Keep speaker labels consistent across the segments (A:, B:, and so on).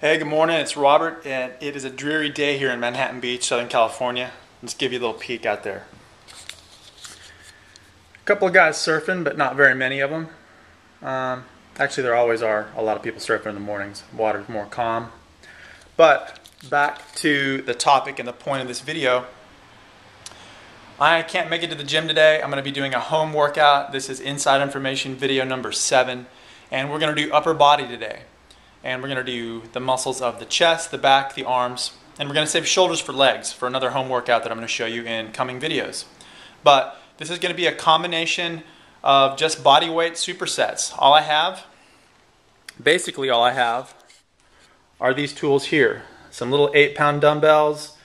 A: Hey, good morning. It's Robert, and it is a dreary day here in Manhattan Beach, Southern California. Let's give you a little peek out there. A couple of guys surfing, but not very many of them. Actually, there always are a lot of people surfing in the mornings. Water's more calm. But back to the topic and the point of this video. I can't make it to the gym today. I'm going to be doing a home workout. This is Inside Information video number 7, and we're going to do upper body today. And we're going to do the muscles of the chest, the back, the arms, and we're going to save shoulders for legs for another home workout that I'm going to show you in coming videos. But this is going to be a combination of just body weight supersets. Basically all I have are these tools here. Some little 8-pound dumbbells,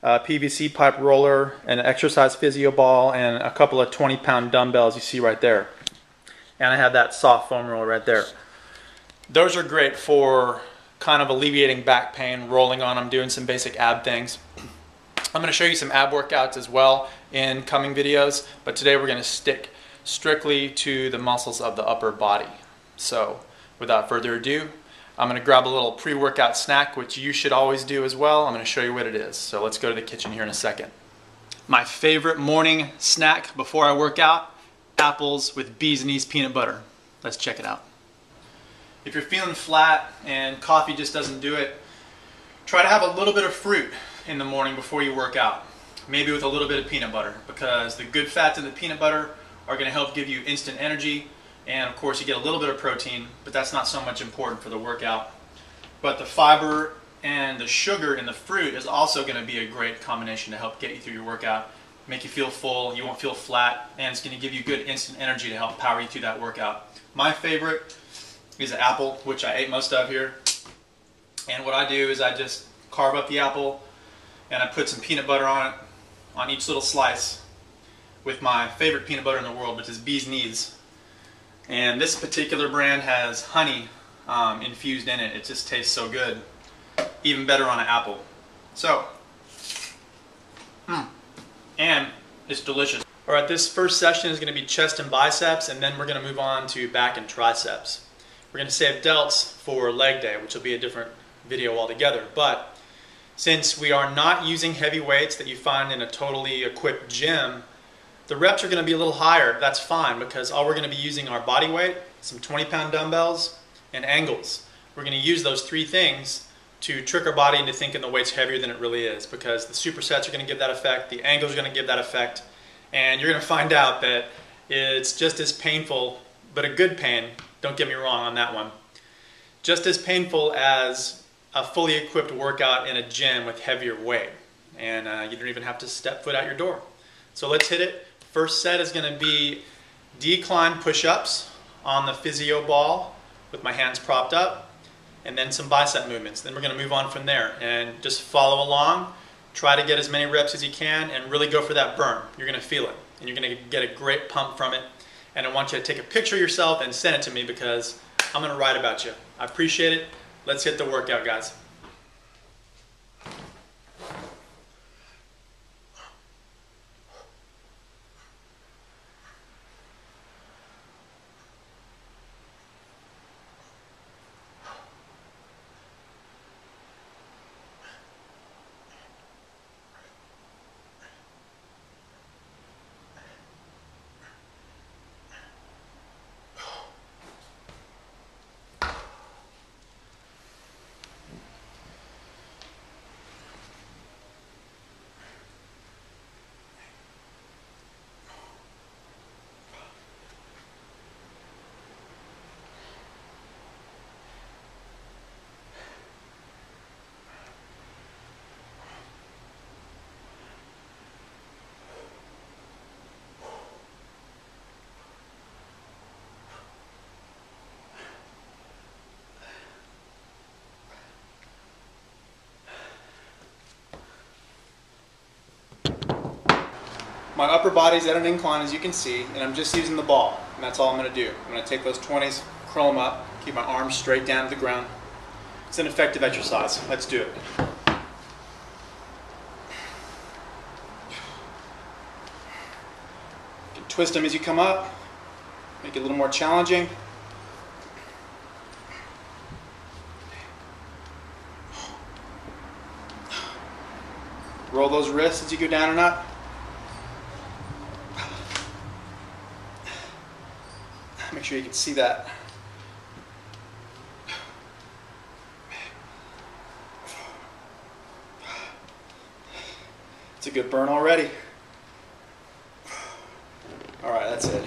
A: a PVC pipe roller, an exercise physio ball, and a couple of 20-pound dumbbells you see right there. And I have that soft foam roller right there. Those are great for kind of alleviating back pain, rolling on them, doing some basic ab things. I'm going to show you some ab workouts as well in coming videos, but today we're going to stick strictly to the muscles of the upper body. So without further ado, I'm going to grab a little pre-workout snack, which you should always do as well. I'm going to show you what it is. So let's go to the kitchen here in a second. My favorite morning snack before I work out, apples with bee's knees peanut butter. Let's check it out. If you're feeling flat and coffee just doesn't do it, try to have a little bit of fruit in the morning before you work out. Maybe with a little bit of peanut butter, because the good fats in the peanut butter are going to help give you instant energy, and of course you get a little bit of protein, but that's not so much important for the workout. But the fiber and the sugar in the fruit is also going to be a great combination to help get you through your workout, make you feel full, you won't feel flat, and it's going to give you good instant energy to help power you through that workout. My favorite is an apple, which I ate most of here. And what I do is I just carve up the apple and I put some peanut butter on it, on each little slice, with my favorite peanut butter in the world, which is Bee's Knees. And this particular brand has honey infused in it. It just tastes so good. Even better on an apple. So, and it's delicious. Alright, this first session is going to be chest and biceps, and then we're going to move on to back and triceps. We're going to save delts for leg day, which will be a different video altogether. But since we are not using heavy weights that you find in a totally equipped gym, the reps are going to be a little higher. That's fine, because all we're going to be using are body weight, some 20-pound dumbbells, and angles. We're going to use those three things to trick our body into thinking the weight's heavier than it really is, because the supersets are going to give that effect, the angles are going to give that effect, and you're going to find out that it's just as painful, but a good pain. Don't get me wrong on that one. Just as painful as a fully equipped workout in a gym with heavier weight. And you don't even have to step foot out your door. So let's hit it. First set is going to be decline push-ups on the physio ball with my hands propped up, and then some bicep movements. Then we're going to move on from there and just follow along. Try to get as many reps as you can and really go for that burn. You're going to feel it, and you're going to get a great pump from it. And I want you to take a picture of yourself and send it to me, because I'm going to write about you. I appreciate it. Let's hit the workout, guys. My upper body's at an incline, as you can see, and I'm just using the ball, and that's all I'm going to do. I'm going to take those 20s, curl them up, keep my arms straight down to the ground. It's an effective exercise. Let's do it. You can twist them as you come up, make it a little more challenging. those wrists as you go down and up. Make sure you can see that. It's a good burn already. All right, that's it.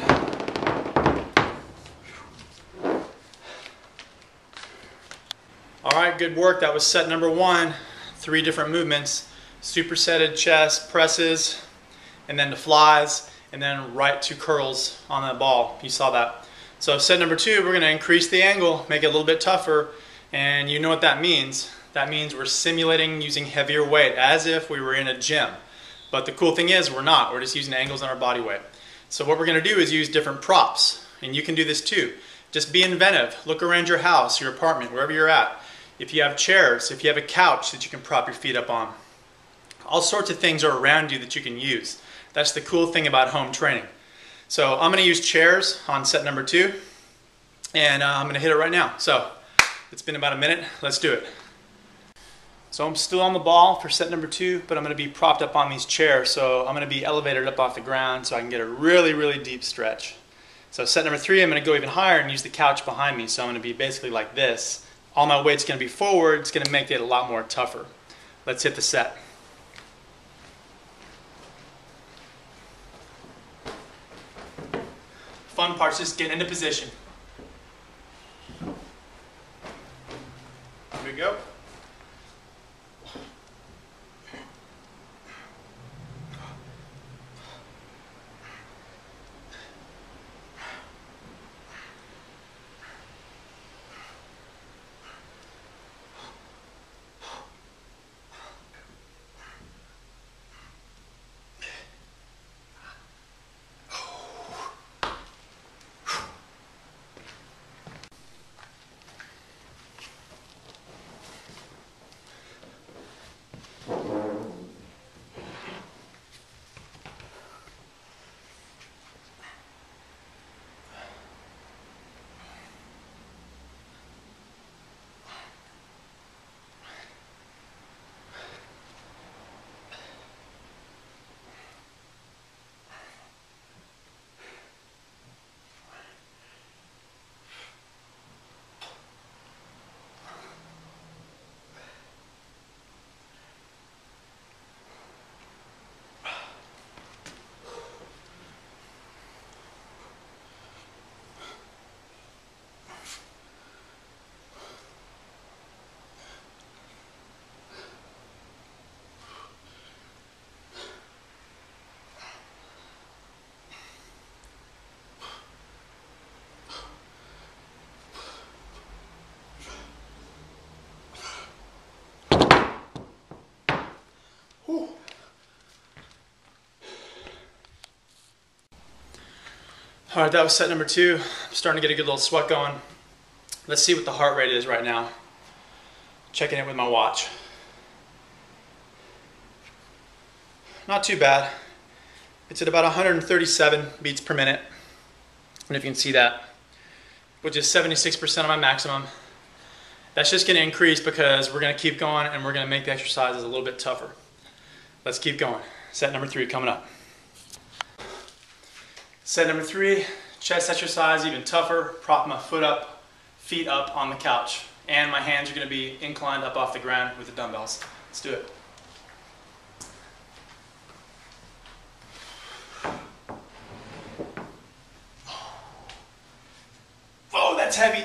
A: All right, good work. That was set number 1. 3 different movements. Supersetted chest presses, and then to flies, and then right to curls on the ball. You saw that. So set number 2, we're going to increase the angle, make it a little bit tougher, and you know what that means. That means we're simulating using heavier weight as if we were in a gym. But the cool thing is we're not. We're just using angles on our body weight. So what we're going to do is use different props, and you can do this too. Just be inventive. Look around your house, your apartment, wherever you're at. If you have chairs, if you have a couch that you can prop your feet up on. All sorts of things are around you that you can use. That's the cool thing about home training. So I'm going to use chairs on set number 2, and I'm going to hit it right now. So it's been about a minute. Let's do it. So I'm still on the ball for set number 2, but I'm going to be propped up on these chairs. So I'm going to be elevated up off the ground so I can get a really, really deep stretch. So set number 3, I'm going to go even higher and use the couch behind me. So I'm going to be basically like this. All my weight's going to be forward. It's going to make it a lot more tougher. Let's hit the set. Fun part's just getting into position. Here we go. All right, that was set number 2. I'm starting to get a good little sweat going. Let's see what the heart rate is right now. Checking it with my watch. Not too bad. It's at about 137 beats per minute. And if you can see that, which is 76% of my maximum. That's just going to increase because we're going to keep going and we're going to make the exercises a little bit tougher. Let's keep going. Set number 3 coming up. Set number 3, chest exercise, even tougher. Prop my foot up, feet up on the couch. And my hands are going to be inclined up off the ground with the dumbbells. Let's do it. Whoa, that's heavy.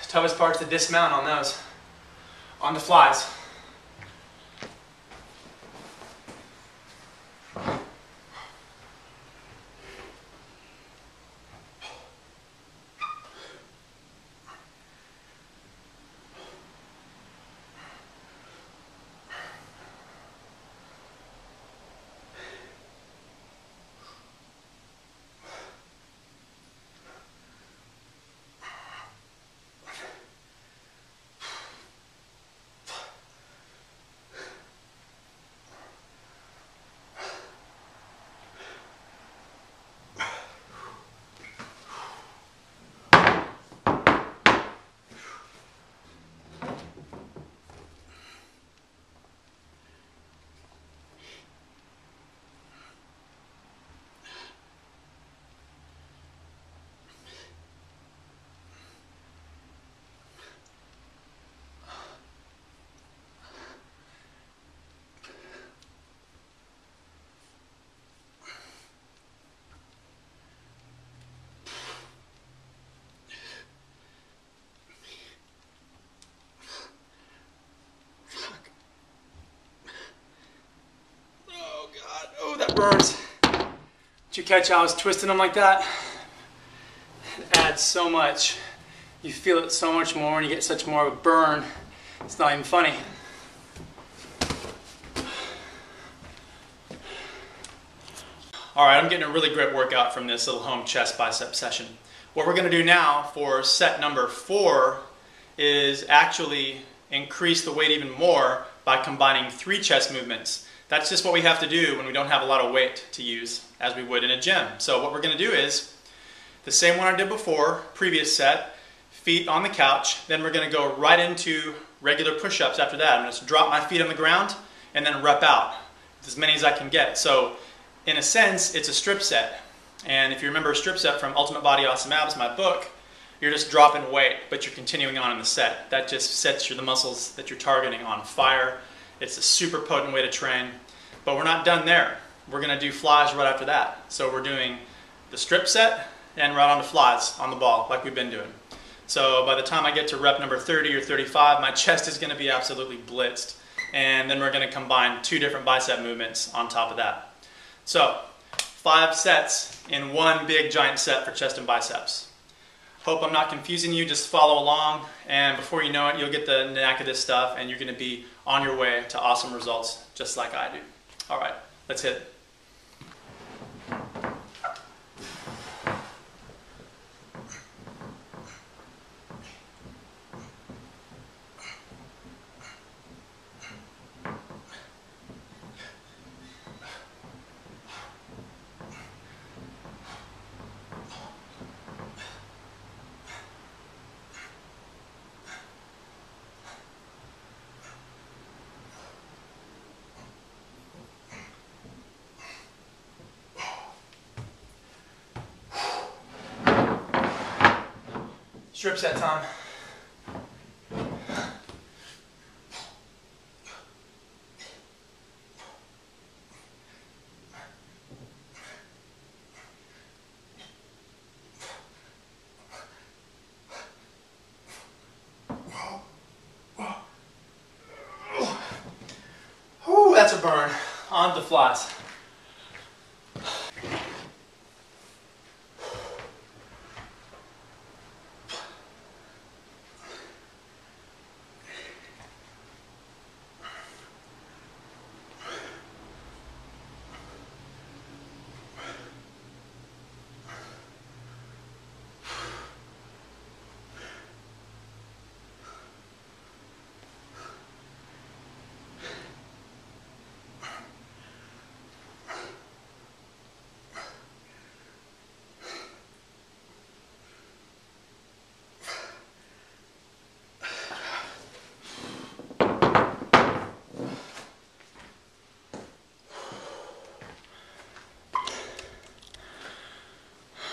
A: Toughest part's to dismount on those, on the flies.
B: burns. Did you catch how I was twisting them like that? It adds so much. You feel it so much more and you get such more of a burn. It's not even funny.
A: All right, I'm getting a really great workout from this little home chest bicep session. What we're going to do now for set number 4 is actually increase the weight even more by combining 3 chest movements. That's just what we have to do when we don't have a lot of weight to use, as we would in a gym. So what we're going to do is the same one I did before, previous set, feet on the couch. Then we're going to go right into regular push-ups after that. I'm going to drop my feet on the ground and then rep out as many as I can get. So in a sense, it's a strip set. And if you remember a strip set from Ultimate Body Awesome Abs, my book, you're just dropping weight, but you're continuing on in the set. That just sets the muscles that you're targeting on fire. It's a super potent way to train. But we're not done there. We're going to do flies right after that. So we're doing the strip set and right on to flies on the ball, like we've been doing. So by the time I get to rep number 30 or 35, my chest is going to be absolutely blitzed. And then we're going to combine 2 different bicep movements on top of that. So 5 sets in one big giant set for chest and biceps. Hope I'm not confusing you, just follow along, and before you know it, you'll get the knack of this stuff and you're going to be on your way to awesome results just like I do. All right, let's hit it. Strip set time. Ooh, that's a burn. On to flies.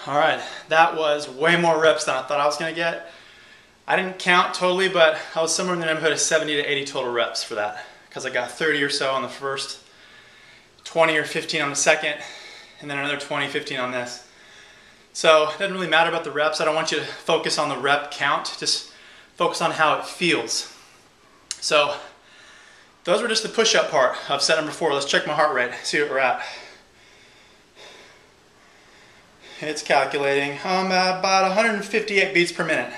A: All right, that was way more reps than I thought I was going to get. I didn't count totally, but I was somewhere in the neighborhood of 70 to 80 total reps for that, because I got 30 or so on the first, 20 or 15 on the second, and then another 20, 15 on this. So it doesn't really matter about the reps. I don't want you to focus on the rep count, just focus on how it feels. So those were just the push-up part of set number 4. Let's check my heart rate, see what we're at. It's calculating. I'm about 158 beats per minute,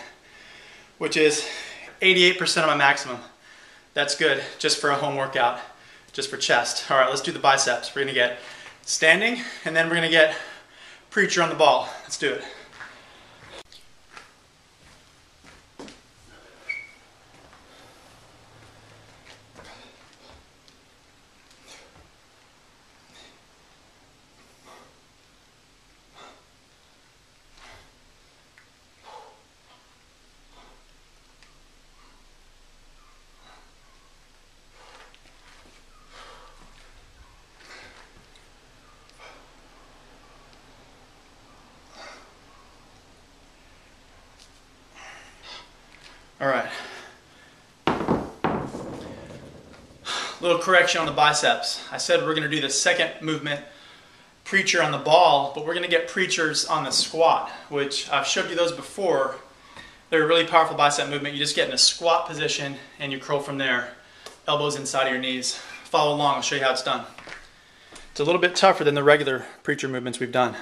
A: which is 88% of my maximum. That's good, just for a home workout, just for chest. All right, let's do the biceps. We're gonna get standing, and then we're gonna get preacher on the ball. Let's do it. All right. Little correction on the biceps. I said we're going to do the second movement, preacher on the ball, but we're going to get preachers on the squat, which I've showed you those before. They're a really powerful bicep movement. You just get in a squat position and you curl from there. Elbows inside of your knees. Follow along, I'll show you how it's done. It's a little bit tougher than the regular preacher movements we've done.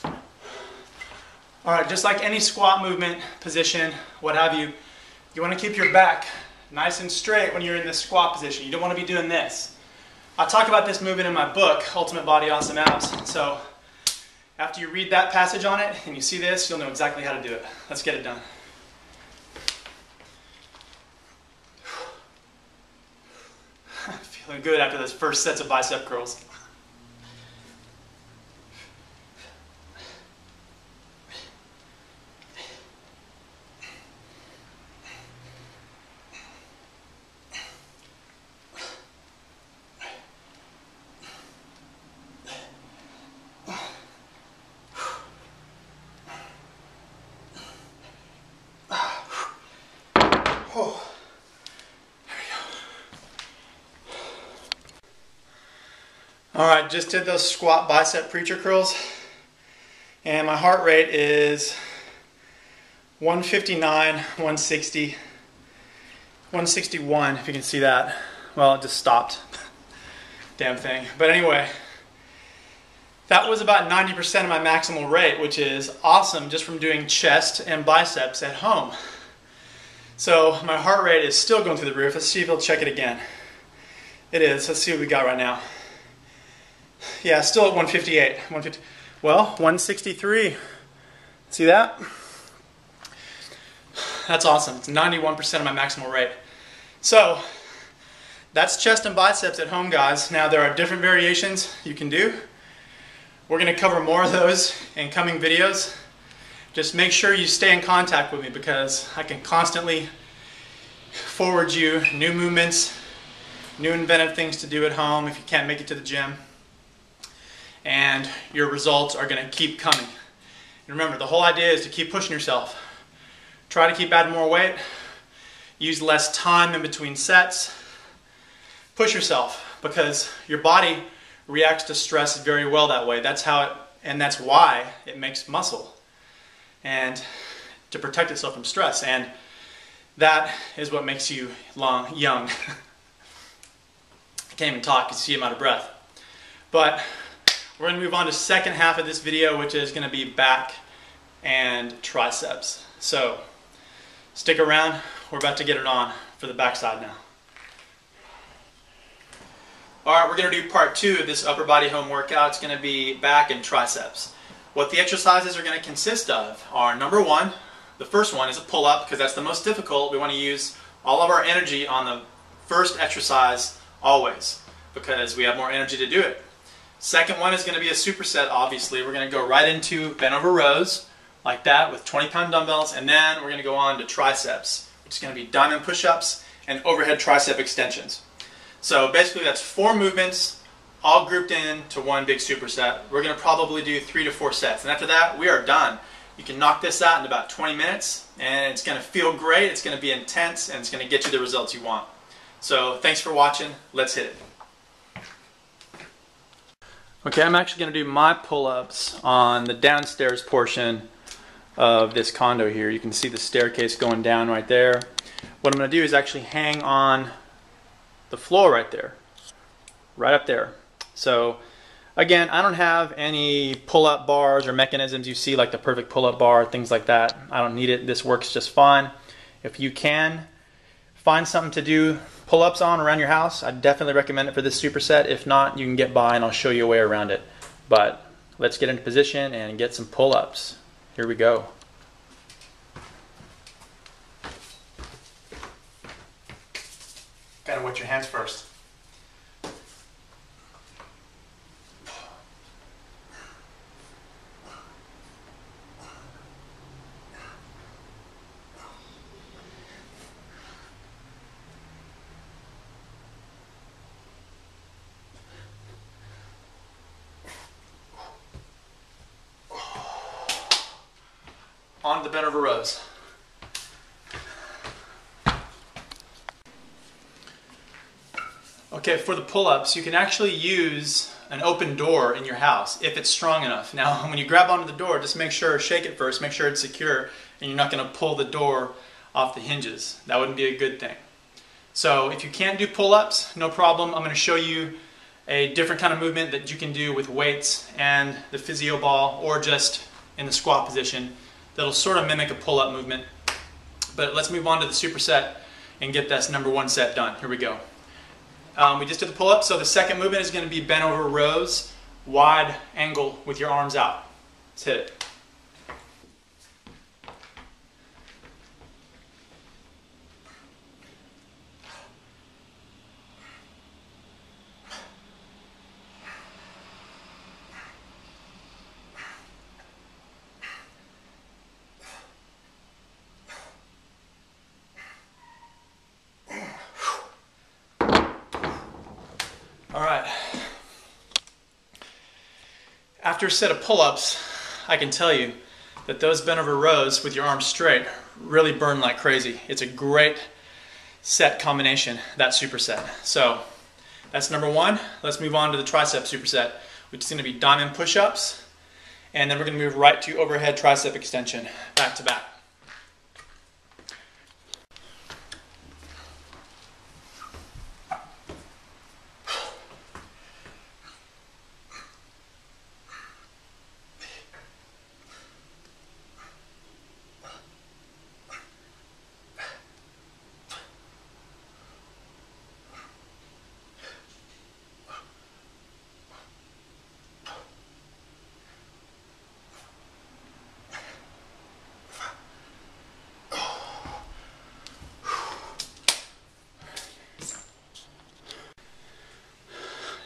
A: All right, just like any squat movement, position, what have you, you want to keep your back nice and straight when you're in this squat position. You don't want to be doing this. I talk about this movement in my book, Ultimate Body Awesome Abs. So after you read that passage on it and you see this, you'll know exactly how to do it. Let's get it done. Feeling good after those first sets of bicep curls. Oh. Alright, just did those squat bicep preacher curls, and my heart rate is 159, 160, 161, if you can see that. Well, it just stopped. Damn thing. But anyway, that was about 90% of my maximal rate, which is awesome just from doing chest and biceps at home. So my heart rate is still going through the roof. Let's see if it'll check it again. It is. Let's see what we got right now. Yeah, still at 158. 150. Well, 163. See that? That's awesome. It's 91% of my maximal rate. So that's chest and biceps at home, guys. Now there are different variations you can do. We're going to cover more of those in coming videos. Just make sure you stay in contact with me because I can constantly forward you new movements, new inventive things to do at home if you can't make it to the gym. And your results are going to keep coming. And remember, the whole idea is to keep pushing yourself. Try to keep adding more weight. Use less time in between sets. Push yourself because your body reacts to stress very well that way. That's how it, and that's why it makes muscle. And to protect itself from stress. And that is what makes you young. I can't even talk, you see I'm out of breath. But we're going to move on to the second half of this video, which is going to be back and triceps. So stick around, we're about to get it on for the backside now. Alright, we're going to do part 2 of this upper body home workout. It's going to be back and triceps. What the exercises are going to consist of are, number 1, the first one is a pull-up because that's the most difficult. We want to use all of our energy on the first exercise always because we have more energy to do it. Second one is going to be a superset, obviously. We're going to go right into bent over rows like that with 20-pound dumbbells, and then we're going to go on to triceps, which is going to be diamond push-ups and overhead tricep extensions. So basically that's 4 movements all grouped into one big superset. We're going to probably do 3 to 4 sets, and after that we are done. You can knock this out in about 20 minutes and it's going to feel great, it's going to be intense, and it's going to get you the results you want. So thanks for watching. Let's hit it. Okay, I'm actually going to do my pull-ups on the downstairs portion of this condo here. You can see the staircase going down right there. What I'm going to do is actually hang on the floor right there, right up there. So again, I don't have any pull-up bars or mechanisms you see like the perfect pull-up bar, things like that. I don't need it. This works just fine. If you can find something to do pull-ups on around your house, I definitely recommend it for this superset. If not, you can get by and I'll show you a way around it. But let's get into position and get some pull-ups. Here we go. Gotta wet your hands first. On to the bent over rows. Okay, for the pull-ups, you can actually use an open door in your house if it's strong enough. Now, when you grab onto the door, just make sure, shake it first, make sure it's secure, and you're not going to pull the door off the hinges. That wouldn't be a good thing. So if you can't do pull-ups, no problem. I'm going to show you a different kind of movement that you can do with weights and the physio ball, or just in the squat position, that'll sort of mimic a pull-up movement. But let's move on to the superset and get this number 1 set done. Here we go. We just did the pull-up, so the second movement is going to be bent over rows, wide angle with your arms out. Let's hit it. All right. After a set of pull-ups, I can tell you that those bent over rows with your arms straight really burn like crazy. It's a great set combination, that superset. So that's number 1. Let's move on to the tricep superset, which is going to be diamond push-ups, and then we're going to move right to overhead tricep extension, back to back.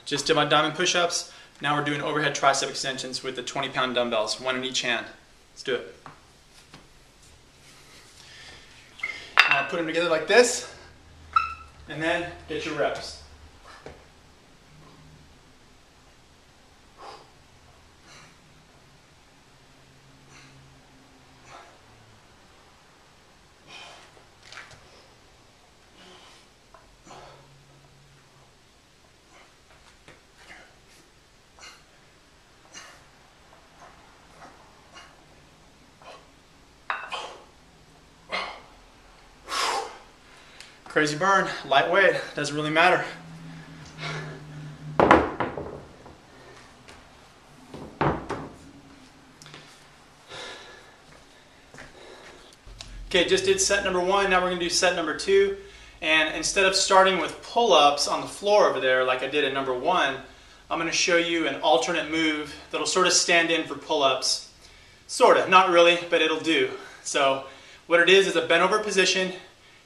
A: Just did my diamond push-ups. Now we're doing overhead tricep extensions with the 20-pound dumbbells, 1 in each hand. Let's do it. Now put them together like this, and then get your reps. Crazy burn, lightweight, doesn't really matter. Okay, just did set number 1, now we're going to do set number 2. And instead of starting with pull-ups on the floor over there like I did in number 1, I'm going to show you an alternate move that'll sort of stand in for pull-ups. Sort of, not really, but it'll do. So what it is a bent over position,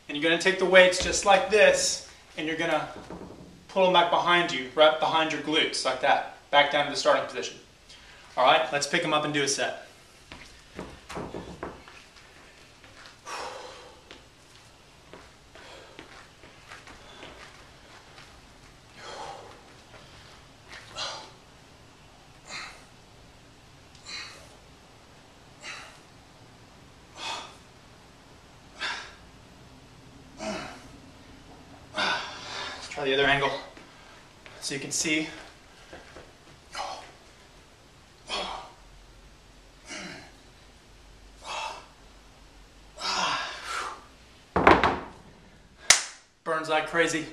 A: and you're going to take the weights just like this, and you're going to pull them back behind you, right behind your glutes, like that, back down to the starting position. All right, let's pick them up and do a set. Try the other angle so you can see. Burns like crazy.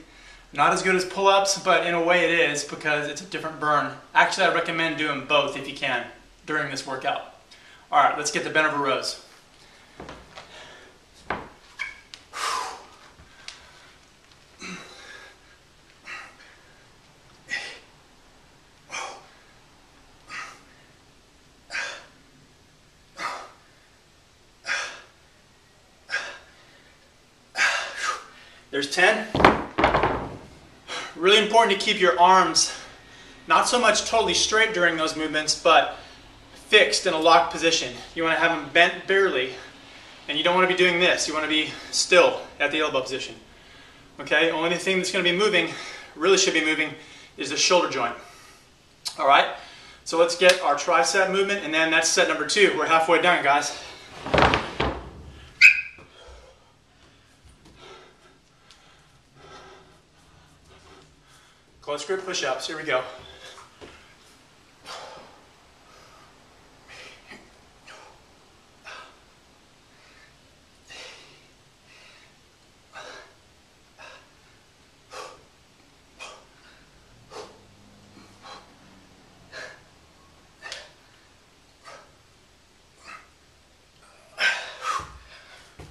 A: Not as good as pull-ups, but in a way it is because it's a different burn. Actually, I recommend doing both if you can during this workout. All right, let's get the bent over rows. There's 10. Really important to keep your arms not so much totally straight during those movements, but fixed in a locked position. You want to have them bent barely, and you don't want to be doing this. You want to be still at the elbow position. Okay, only thing that's going to be moving, really should be moving, is the shoulder joint. All right, so let's get our tricep movement, and then that's set number 2. We're halfway done, guys. Close grip push-ups, here we go.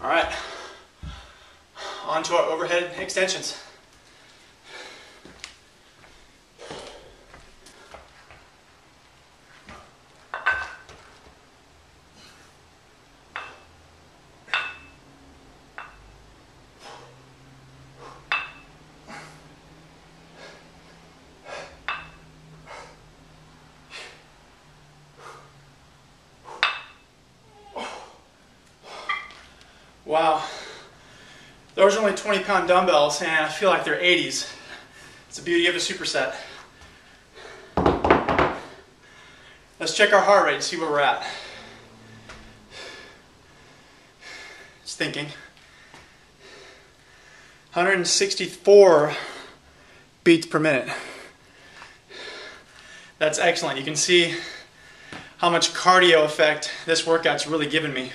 B: All right, on to our overhead extensions. Wow, those are only 20-pound dumbbells and I feel like they're 80s. It's the beauty of a superset. Let's check our heart rate and see where we're at. Just thinking. 164 beats per minute. That's excellent. You can see how much cardio effect this workout's really given me.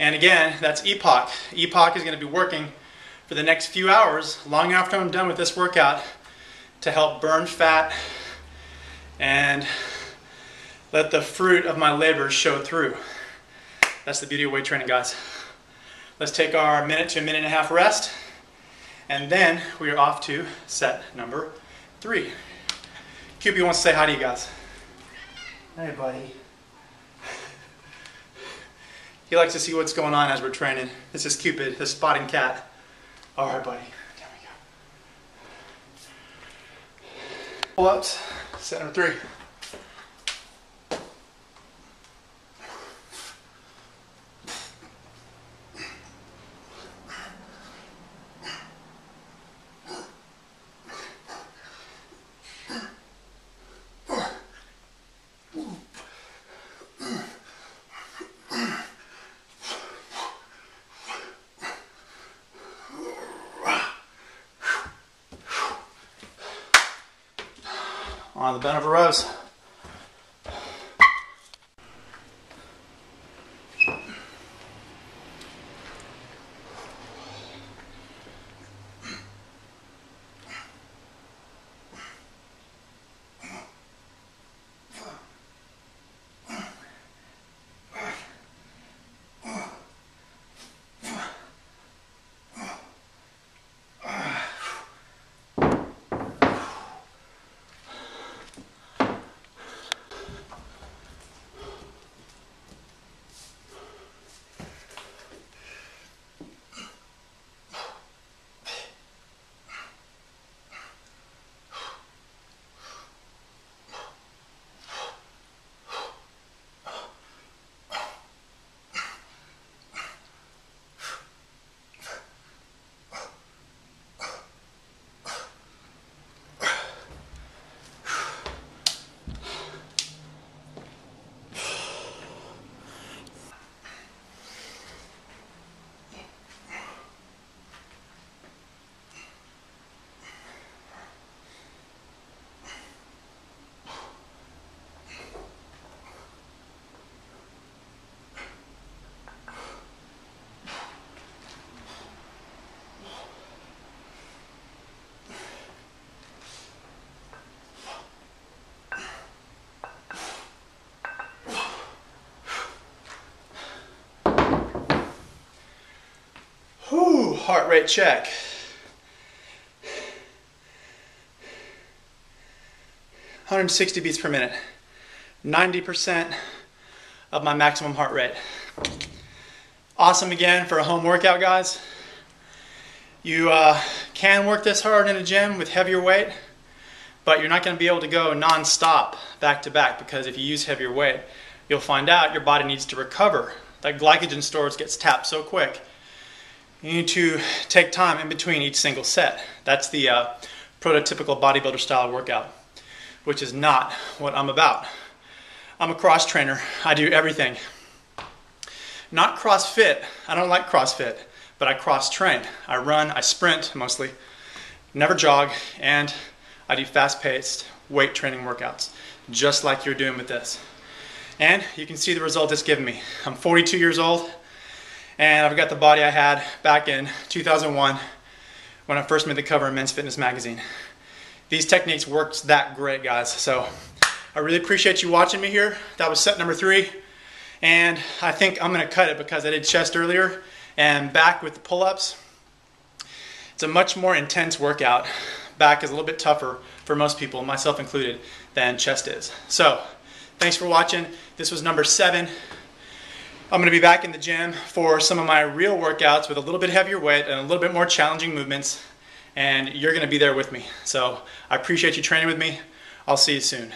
B: And again, that's EPOC. EPOC is going to be working for the next few hours, long after I'm done with this workout, to help burn fat and let the fruit of my labor show through. That's the beauty of weight training, guys. Let's take our minute to a minute and a half rest, and then we are off to set number 3. QB wants to say hi to you guys. Hey, buddy. He likes to see what's going on as we're training. This is Cupid, the spotting cat. All right, buddy. There we go. Pull-ups, set number 3. On the bend over rows. Whew, heart rate check. 160 beats per minute. 90% of my maximum heart rate. Awesome again for a home workout, guys. You can work this hard in a gym with heavier weight, but you're not going to be able to go non-stop back to back, because if you use heavier weight, you'll find out your body needs to recover. That glycogen stores gets tapped so quick. You need to take time in between each single set. That's the prototypical bodybuilder style workout, which is not what I'm about. I'm a cross trainer. I do everything. Not CrossFit. I don't like CrossFit, but I cross train. I run, I sprint mostly, never jog, and I do fast-paced weight training workouts, just like you're doing with this. And you can see the result it's given me. I'm 42 years old. And I've got the body I had back in 2001 when I first made the cover of Men's Fitness magazine. These techniques worked that great, guys. So I really appreciate you watching me here. That was set number 3. And I think I'm going to cut it because I did chest earlier And back with the pull-ups, it's a much more intense workout. Back is a little bit tougher for most people, myself included, than chest is. So, thanks for watching. This was number 7. I'm going to be back in the gym for some of my real workouts with a little bit heavier weight and a little bit more challenging movements, and you're going to be there with me. So I appreciate you training with me. I'll see you soon.